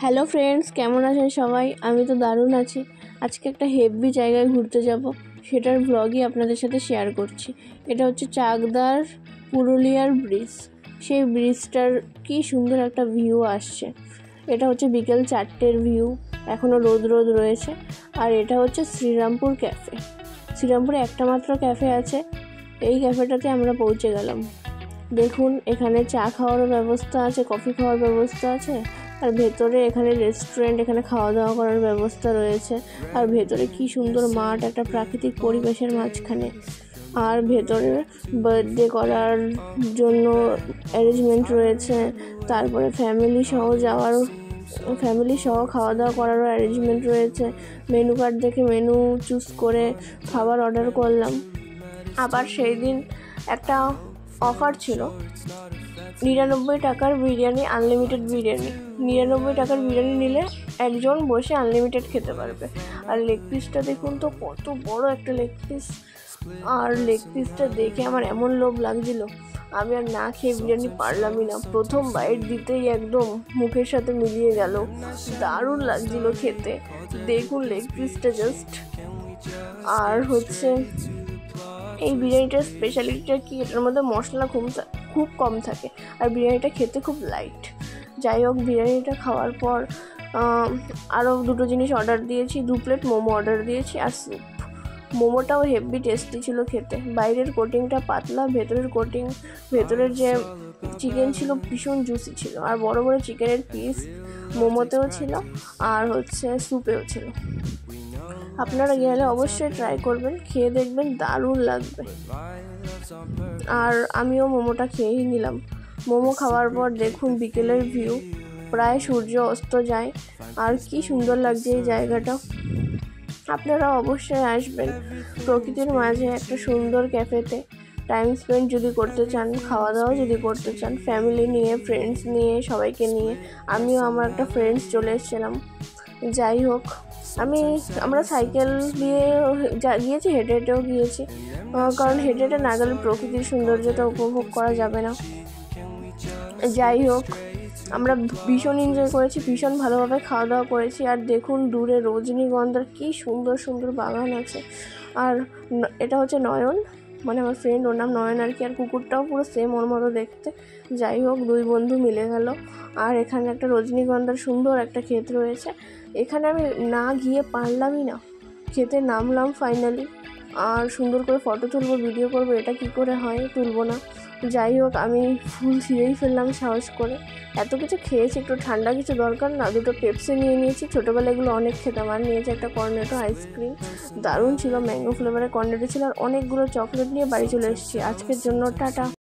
Hello friends, কেমন আছেন সবাই? আমি তো দারুণ আছি। আজকে একটা হেভি জায়গায় ঘুরতে যাব, সেটার ব্লগই আপনাদের সাথে শেয়ার করছি। এটা হচ্ছে চাকদার পুরুলিয়ার ব্রিজ। সেই ব্রিজটার কি সুন্দর একটা ভিউ আসছে। এটা হচ্ছে বিকেল 4টের ভিউ, এখনও রোদ রয়েছে। আর এটা হচ্ছে শ্রীরামপুর ক্যাফে। শ্রীরামপুরে একটা মাত্র ক্যাফে আছে, এই ক্যাফেটাতে আমরা পৌঁছে গেলাম। দেখুন, এখানে চা খাওয়ারও ব্যবস্থা আছে, কফি খাওয়ার ব্যবস্থা আছে, আর ভেতরে এখানে রেস্টুরেন্ট, এখানে খাওয়া দাওয়া করার ব্যবস্থা রয়েছে। আর ভেতরে কি সুন্দর মাঠ, একটা প্রাকৃতিক পরিবেশের মাঝখানে। আর ভেতরে বার্থডে করার জন্য অ্যারেঞ্জমেন্ট রয়েছে। তারপরে ফ্যামিলি সহ খাওয়া দাওয়া করারও অ্যারেঞ্জমেন্ট রয়েছে। মেনু কার্ড দেখে মেনু চুজ করে খাবার অর্ডার করলাম। আবার সেই দিন একটা অফার ছিল, 99 টাকার বিরিয়ানি, আনলিমিটেড বিরিয়ানি। 99 টাকার বিরিয়ানি নিলে একজন বসে আনলিমিটেড খেতে পারবে। আর লেগ পিসটা দেখুন তো, কত বড় একটা লেগ পিস। আর লেগ পিসটা দেখে আমার এমন লোভ লাগছিল, আমি আর না খেয়ে বিরিয়ানি পারলামই না। প্রথম বাইট দিতেই একদম মুখের সাথে মিলিয়ে গেল, দারুণ লাগছিল খেতে। দেখুন লেগ পিসটা জাস্ট। আর হচ্ছে এই বিরিয়ানিটার স্পেশালিটিটা কি, এটার মধ্যে মশলা খুব কম থাকে, আর বিরিয়ানিটা খেতে খুব লাইট। যাই হোক, বিরিয়ানিটা খাওয়ার পর আরও দুটো জিনিস অর্ডার দিয়েছি, 2 প্লেট মোমো অর্ডার দিয়েছি, আর স্যুপ। মোমোটাও হেভি টেস্টি ছিল খেতে। বাইরের কোটিংটা পাতলা, ভেতরের যে চিকেন ছিল ভীষণ জুসি ছিল। আর বড় বড় চিকেনের পিস মোমোতেও ছিল, আর হচ্ছে স্যুপেও ছিল। আপনারা গেলে অবশ্যই ট্রাই করবেন, খেয়ে দেখবেন, দারুণ লাগবে। আর আমিও মোমোটা খেয়েই নিলাম। মোমো খাওয়ার পর দেখুন বিকেলের ভিউ, প্রায় সূর্য অস্ত যায়। আর কি সুন্দর লাগছে এই জায়গাটা। আপনারা অবশ্যই আসবেন প্রকৃতির মাঝে একটা সুন্দর ক্যাফেতে টাইম স্পেন্ড যদি করতে চান, খাওয়া দাওয়া যদি করতে চান, ফ্যামিলি নিয়ে, ফ্রেন্ডস নিয়ে, সবাইকে নিয়ে। আমিও আমার একটা ফ্রেন্ডস চলে এসেছিলাম। যাই হোক, আমরা সাইকেল দিয়ে গিয়েছি, হেঁটেও গিয়েছি, কারণ হেঁটে না গেলে প্রকৃতির সৌন্দর্যটা উপভোগ করা যাবে না। যাই হোক, আমরা ভীষণ এনজয় করেছি, ভীষণ ভালোভাবে খাওয়া দাওয়া করেছি। আর দেখুন দূরে রজনীগন্ধার কি সুন্দর সুন্দর বাগান আছে। আর এটা হচ্ছে নয়ন, মানে আমার ফ্রেন্ড, ওর নাম নয়ন আর কি। আর কুকুরটাও পুরো সেম ওর মতো দেখতে। যাই হোক, 2 বন্ধু মিলে গেল। আর এখানে একটা রজনীগন্ধার সুন্দর একটা ক্ষেত রয়েছে। এখানে আমি না গিয়ে পারলামই না, খেতে নামলাম ফাইনালি। আর সুন্দর করে ফটো তুলবো, ভিডিও করবো, এটা কি করে হয়, তুলবো না। যাই হোক, আমি ফুল ছিঁড়েই ফেললাম সাহস করে। এত কিছু খেয়েছি, একটু ঠান্ডা কিছু দরকার না, 2টো পেপসি নিয়ে নিয়েছি। ছোটোবেলায় এগুলো অনেক খেতাম। আর নিয়েছি একটা কর্নেটো আইসক্রিম, দারুণ ছিল, ম্যাঙ্গো ফ্লেভারের কর্নেটো ছিল। আর অনেকগুলো চকলেট নিয়ে বাড়ি চলে এসেছি। আজকের জন্য টাটা।